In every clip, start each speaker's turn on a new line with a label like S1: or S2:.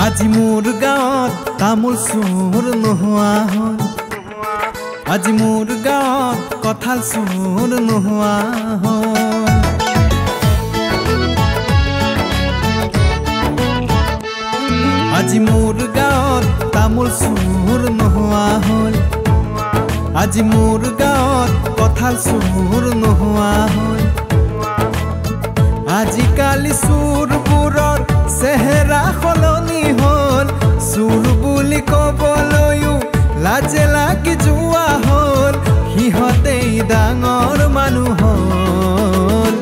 S1: আজি মোৰ গাঁৱত তামোল চোৰ নোহোৱা হ'ল আজি মোৰ গাঁৱত কঁঠাল চোৰ নোহোৱা হ'ল আজি মোৰ গাঁৱত তামোল চোৰ নোহোৱা হ'ল আজি মোৰ গাঁৱত কঁঠাল চোৰ নোহোৱা হ'ল আজিকালি চোৰবোৰৰ চেহেৰা সলনি হ'ল চোৰ বুলি ক'বলৈও লাজে লাগি যোৱা হ'ল সিহঁতেই ডাঙৰ মানুহ হ'ল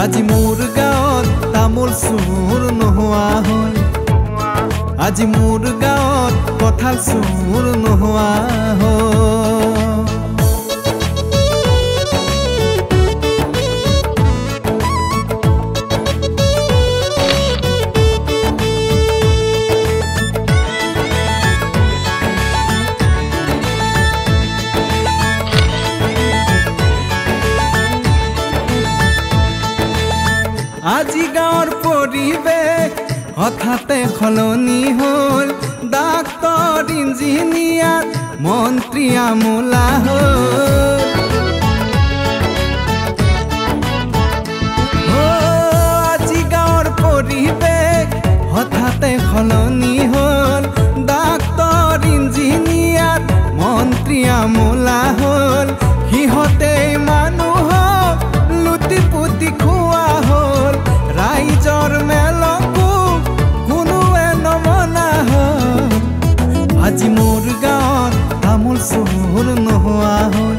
S1: আজি মোৰ গাঁৱত তামোল চোৰ নোহোৱা হ'ল আজি মোৰ গাঁৱত কঁঠাল চোৰ নোহোৱা হ'ল আজি গাঁৱৰ পৰিৱেশ হঠাতে সলনি হ'ল ডাক্তৰ ইঞ্জিনিয়াৰ মন্ত্ৰী আমোলা হ'ল আজি গাঁৱৰ পৰিৱেশ হঠাতে সলনি হ'ল ডাক্তৰ ইঞ্জিনিয়াৰ মন্ত্ৰী আমোলা হ'ল সিহঁতেই মানুহক লুটি পুতি খোৱা হ'ল ৰাইজৰ মেলকো কোনোৱে নমনা হ'ল আজি মোৰ গাঁৱত তামোল চোৰ নোহোৱা হ'ল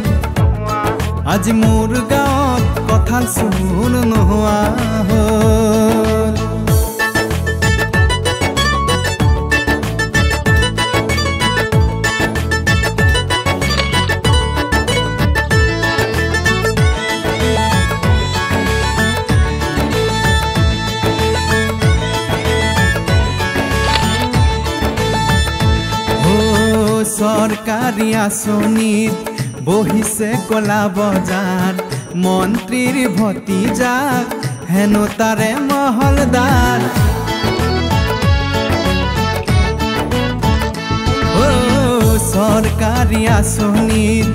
S1: আজি মোৰ গাঁৱত কঁঠাল চোৰ নোহোৱা হ'ল চৰকাৰী আঁচনিত বহিছে কলা বজাৰ মন্ত্ৰীৰ ভতিজাক হেনো তাৰে মহলদাৰ চৰকাৰী আঁচনিত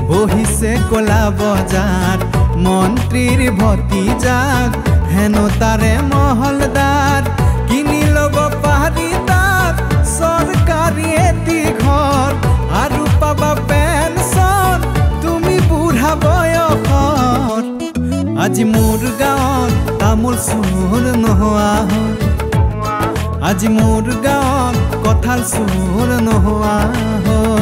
S1: বহিছে কলা বজাৰ মন্ত্ৰীৰ ভতিজাক হেনো তাৰে মহলদাৰ কিনি ল'ব পাৰি তাত চৰকাৰী এটি ঘৰ আৰু পাবা পেনচন তুমি বুঢ়া বয়সত আজি মোৰ গাঁৱত তামোল চোৰ নোহোৱা হ'ল আজি মোৰ গাঁৱত কঁঠাল চোৰ নোহোৱা হ'ল